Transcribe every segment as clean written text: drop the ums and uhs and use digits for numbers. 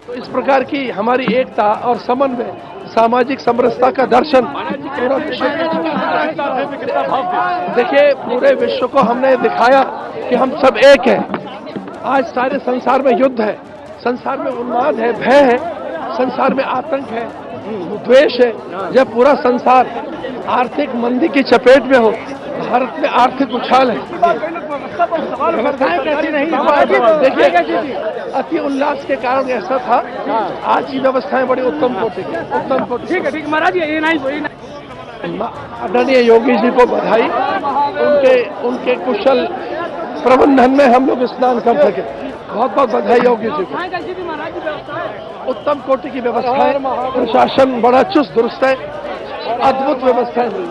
तो इस प्रकार की हमारी एकता और समन्वय, सामाजिक समरसता का दर्शन पूरा विश्व देखिए, पूरे विश्व को हमने दिखाया कि हम सब एक हैं। आज सारे संसार में युद्ध है, संसार में उन्माद है, भय है, संसार में आतंक है, द्वेष है। जब पूरा संसार आर्थिक मंदी की चपेट में हो, भारत में आर्थिक उछाल है। देखिए, अति उल्लास के कारण ऐसा था। आज की व्यवस्थाएं बड़ी उत्तम कोटि की, उत्तम कोटि। ठीक है महाराज, ये नहीं आदरणीय योगी जी को बधाई, उनके कुशल प्रबंधन में हम लोग स्नान कर सके। बहुत बहुत बधाई योगी जी को। उत्तम कोटि की व्यवस्था है, प्रशासन बड़ा चुस्त दुरुस्त है, अद्भुत व्यवस्थाएं हुई।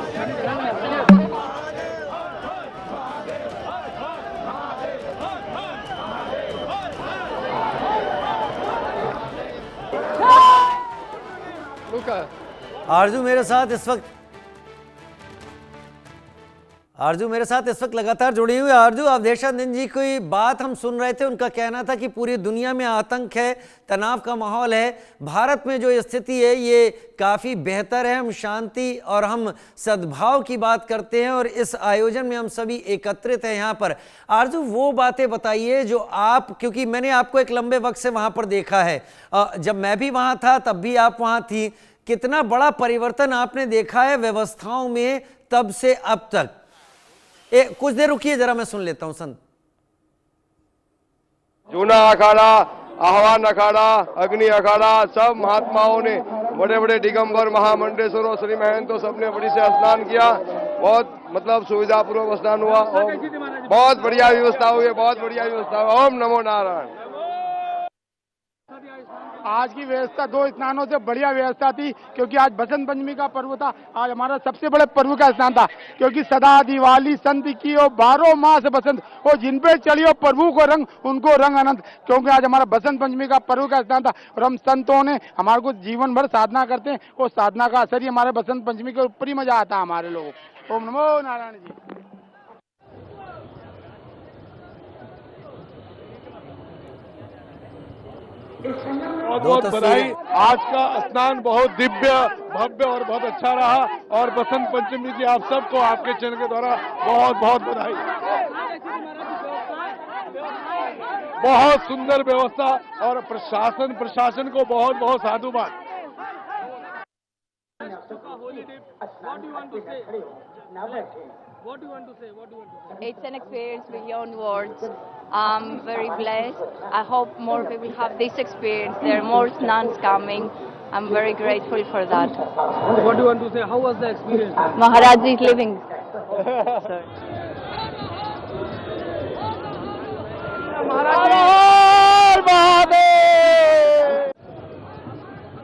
आरजू मेरे साथ इस वक्त लगातार जुड़ी हुई है। आरजू, अवधेशानंद जी की बात हम सुन रहे थे। उनका कहना था कि पूरी दुनिया में आतंक है, तनाव का माहौल है। भारत में जो स्थिति है ये काफ़ी बेहतर है। हम शांति और हम सद्भाव की बात करते हैं और इस आयोजन में हम सभी एकत्रित हैं यहाँ पर। आरजू, वो बातें बताइए जो आप, क्योंकि मैंने आपको एक लंबे वक्त से वहाँ पर देखा है। जब मैं भी वहाँ था तब भी आप वहाँ थी। कितना बड़ा परिवर्तन आपने देखा है व्यवस्थाओं में तब से अब तक। कुछ देर रुकिए जरा, मैं सुन लेता हूं संत। जूना अखाड़ा, आह्वान अखाड़ा, अग्नि अखाड़ा, सब महात्माओं ने, बड़े बड़े दिगंबर महामंडेश्वरों, श्री महंतों, सबने बड़ी से स्नान किया। बहुत मतलब सुविधापूर्वक स्नान हुआ और बहुत बढ़िया व्यवस्था हुई है, बहुत बढ़िया व्यवस्था हुआ। ओम नमो नारायण। आज की व्यवस्था 2 स्नानों से बढ़िया व्यवस्था थी, क्योंकि आज बसंत पंचमी का पर्व था। आज हमारा सबसे बड़े पर्व का स्नान था, क्योंकि सदा दिवाली संत की हो, 12 मास बसंत हो, जिन पे चढ़ियो प्रभु को रंग, उनको रंग अनंत। क्योंकि आज हमारा बसंत पंचमी का पर्व का स्नान था और हम संतों ने हमारे को जीवन भर साधना करते हैं, वो साधना का असर ही हमारे बसंत पंचमी के ऊपर ही मजा आता है हमारे लोगों को। ओम नमो नारायण जी। बहुत बहुत बधाई। आज का स्नान बहुत दिव्य, भव्य और बहुत अच्छा रहा और बसंत पंचमी की आप सबको आपके चैनल के द्वारा बहुत बहुत बधाई। बहुत सुंदर व्यवस्था और प्रशासन को बहुत बहुत साधुवाद। What do you want to say? It's an experience beyond words. I'm very blessed. I hope more people have this experience. There are more snans coming. I'm very grateful for that. What do you want to say? How was the experience? Maharaj is living.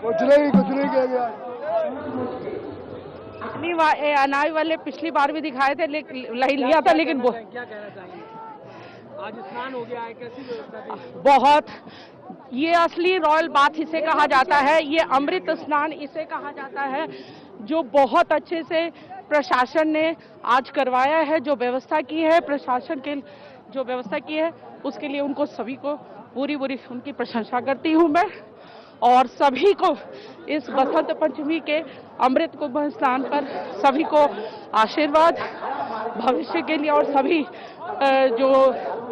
कुछ नहीं किया गया। अनाज वाले पिछली बार भी दिखाए थे, लिया था, लेकिन क्या कहना चाहेंगे? आज स्नान हो गया है, कैसी व्यवस्था थी? बहुत, ये असली रॉयल बाथ इसे कहा जाता है, ये अमृत स्नान इसे कहा जाता है, जो बहुत अच्छे से प्रशासन ने आज करवाया है। जो व्यवस्था की है प्रशासन के, जो व्यवस्था की है उसके लिए उनको सभी को पूरी उनकी प्रशंसा करती हूँ मैं। और सभी को इस बसंत पंचमी के अमृत कुंभ स्नान पर सभी को आशीर्वाद भविष्य के लिए, और सभी जो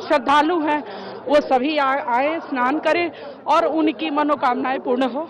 श्रद्धालु हैं वो सभी आए, स्नान करें और उनकी मनोकामनाएं पूर्ण हो।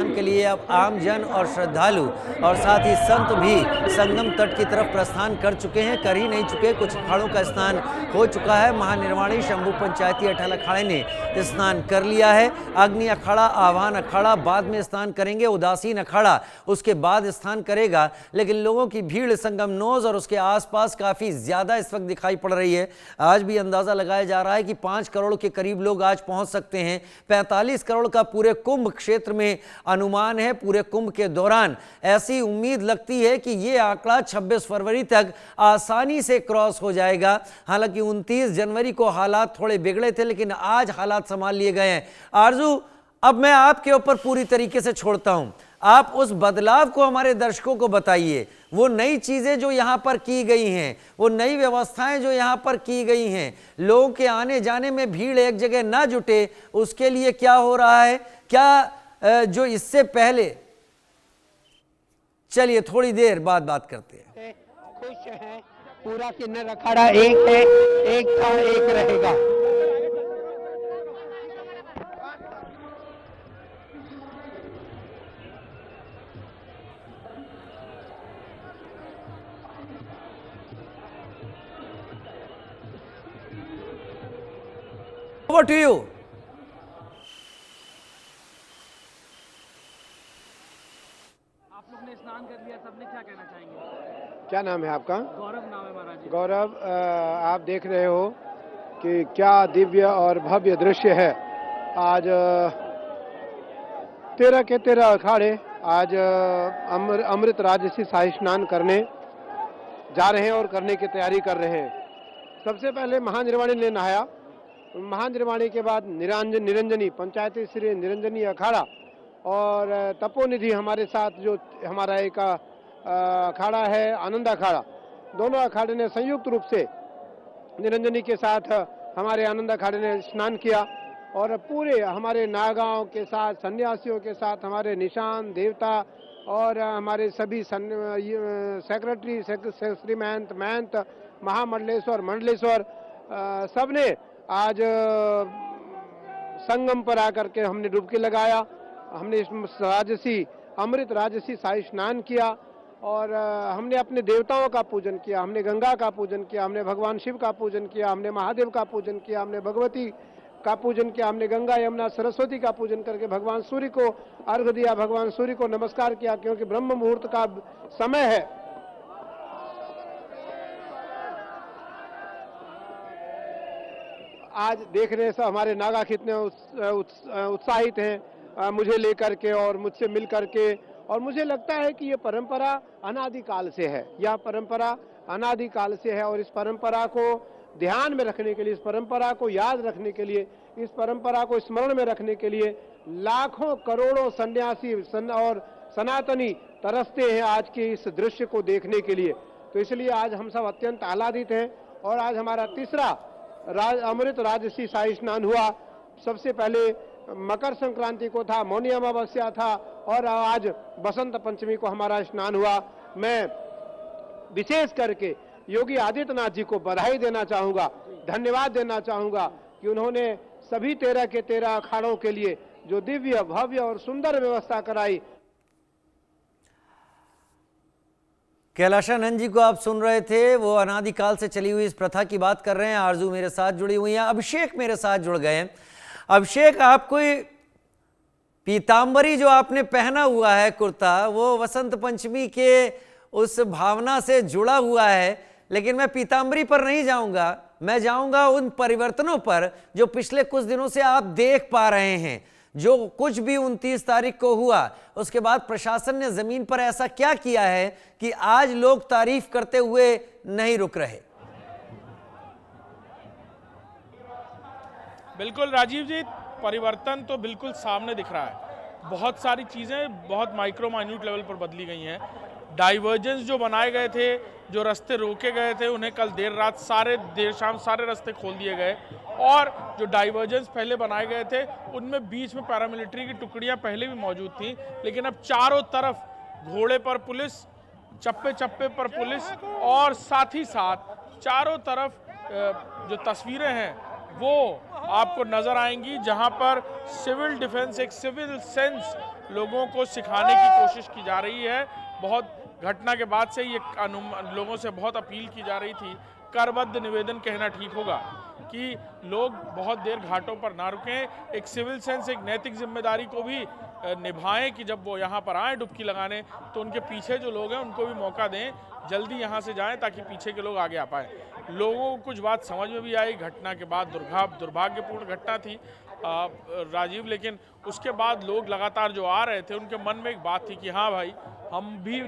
के लिए अब आम जन और श्रद्धालु और साथ ही संत भी संगम तट की तरफ प्रस्थान कर चुके हैं। कर ही नहीं चुके, कुछ अखाड़ों का स्नान हो चुका है। महानिर्वाणी शंभू पंचायती अटल अखाड़े ने स्नान कर लिया है। अग्नि अखाड़ा, आह्वान अखाड़ा बाद में स्नान करेंगे, उदासीन अखाड़ा उसके बाद स्नान करेगा। लेकिन लोगों की भीड़ संगम नोज और उसके आसपास काफ़ी ज़्यादा इस वक्त दिखाई पड़ रही है। आज भी अंदाज़ा लगाया जा रहा है कि 5 करोड़ के करीब लोग आज पहुँच सकते हैं। 45 करोड़ का पूरे कुंभ क्षेत्र में अनुमान है। पूरे कुंभ के दौरान ऐसी उम्मीद लगती है कि ये आंकड़ा 26 फरवरी तक आसानी से क्रॉस हो जाएगा। हालांकि 29 जनवरी को हालात थोड़े बिगड़े थे, लेकिन आज हालात संभाल लिए गए हैं। आरजू, अब मैं आपके ऊपर पूरी तरीके से छोड़ता हूं। आप उस बदलाव को हमारे दर्शकों को बताइए। वो नई चीजें जो यहाँ पर की गई हैं, वो नई व्यवस्थाएं जो यहाँ पर की गई हैं, लोगों के आने जाने में भीड़ एक जगह ना जुटे, उसके लिए क्या हो रहा है, क्या जो इससे पहले। चलिए थोड़ी देर बाद बात करते हैं। खुश हैं, पूरा किन्नर अखाड़ा एक है, एक था एक रहेगा। Over to you. आप लोग ने स्नान कर लिया, सबने क्या कहना चाहेंगे? क्या नाम है आपका? गौरव नाम है महाराज जी। गौरव, आप देख रहे हो कि क्या दिव्य और भव्य दृश्य है। आज 13 के 13 अखाड़े आज अमृत राजसी शाही स्नान करने जा रहे हैं और करने की तैयारी कर रहे हैं। सबसे पहले महानिर्वाणी ने नहाया, महानिर्वाणी के बाद निरंजनी पंचायती श्री निरंजनी अखाड़ा और तपोनिधि हमारे साथ जो हमारा एक अखाड़ा है आनंद अखाड़ा, दोनों अखाड़े ने संयुक्त रूप से निरंजनी के साथ हमारे आनंद अखाड़े ने स्नान किया और पूरे हमारे नागांव के साथ सन्यासियों के साथ हमारे निशान देवता और हमारे सभी सेक्रेटरी श्री महंत महामंडलेश्वर मंडलेश्वर सबने आज संगम पर आकर के हमने डुबकी लगाया। हमने इस राजसी अमृत राजसी शाही स्नान किया और हमने अपने देवताओं का पूजन किया, हमने गंगा का पूजन किया, हमने भगवान शिव का पूजन किया, हमने महादेव का पूजन किया, हमने भगवती का पूजन किया, हमने गंगा यमुना सरस्वती का पूजन करके भगवान सूर्य को अर्घ दिया, भगवान सूर्य को नमस्कार किया, क्योंकि ब्रह्म मुहूर्त का समय है। आज देख रहे हैं हमारे नागा कितने उत्साहित हैं मुझे लेकर के और मुझसे मिल करके, और मुझे लगता है कि ये परंपरा अनादिकाल से है, यह परंपरा अनादिकाल से है और इस परंपरा को ध्यान में रखने के लिए, इस परंपरा को याद रखने के लिए, इस परंपरा को स्मरण में रखने के लिए लाखों करोड़ों सन्यासी और सनातनी तरसते हैं आज के इस दृश्य को देखने के लिए। तो इसलिए आज हम सब अत्यंत आह्लादित हैं और आज हमारा तीसरा अमृत राजसी शाही स्नान हुआ। सबसे पहले मकर संक्रांति को था, मौनी अमावस्या था और आज बसंत पंचमी को हमारा स्नान हुआ। मैं विशेष करके योगी आदित्यनाथ जी को बधाई देना चाहूंगा, धन्यवाद देना चाहूंगा कि उन्होंने सभी 13 के 13 अखाड़ों के लिए जो दिव्य भव्य और सुंदर व्यवस्था कराई। कैलाशानंद जी को आप सुन रहे थे, वो अनादिकाल से चली हुई इस प्रथा की बात कर रहे हैं। आरजू मेरे साथ जुड़ी हुई हैं, अभिषेक मेरे साथ जुड़ गए हैं। अभिषेक, आपको पीतांबरी जो आपने पहना हुआ है कुर्ता, वो वसंत पंचमी के उस भावना से जुड़ा हुआ है, लेकिन मैं पीतांबरी पर नहीं जाऊंगा, मैं जाऊंगा उन परिवर्तनों पर जो पिछले कुछ दिनों से आप देख पा रहे हैं। जो कुछ भी 29 तारीख को हुआ, उसके बाद प्रशासन ने जमीन पर ऐसा क्या किया है कि आज लोग तारीफ करते हुए नहीं रुक रहे। बिल्कुल राजीव जी, परिवर्तन तो बिल्कुल सामने दिख रहा है। बहुत सारी चीज़ें बहुत माइक्रो माइन्यूट लेवल पर बदली गई हैं। डाइवर्जेंस जो बनाए गए थे, जो रास्ते रोके गए थे, उन्हें कल देर शाम सारे रास्ते खोल दिए गए और जो डाइवर्जेंस पहले बनाए गए थे उनमें बीच में पैरामिलिट्री की टुकड़ियां पहले भी मौजूद थीं, लेकिन अब चारों तरफ घोड़े पर पुलिस, चप्पे चप्पे पर पुलिस और साथ ही साथ चारों तरफ जो तस्वीरें हैं वो आपको नजर आएंगी, जहां पर सिविल डिफेंस, एक सिविल सेंस लोगों को सिखाने की कोशिश की जा रही है। बहुत घटना के बाद से ये लोगों से बहुत अपील की जा रही थी, करबद्ध निवेदन कहना ठीक होगा कि लोग बहुत देर घाटों पर ना रुकें, एक सिविल सेंस, एक नैतिक जिम्मेदारी को भी निभाएं कि जब वो यहाँ पर आए डुबकी लगाने तो उनके पीछे जो लोग हैं उनको भी मौका दें, जल्दी यहाँ से जाएं ताकि पीछे के लोग आगे आ पाएँ। लोगों को कुछ बात समझ में भी आई, घटना के बाद दुर्भाग्यपूर्ण घटना थी राजीव, लेकिन उसके बाद लोग लगातार जो आ रहे थे उनके मन में एक बात थी कि हाँ भाई, हम भी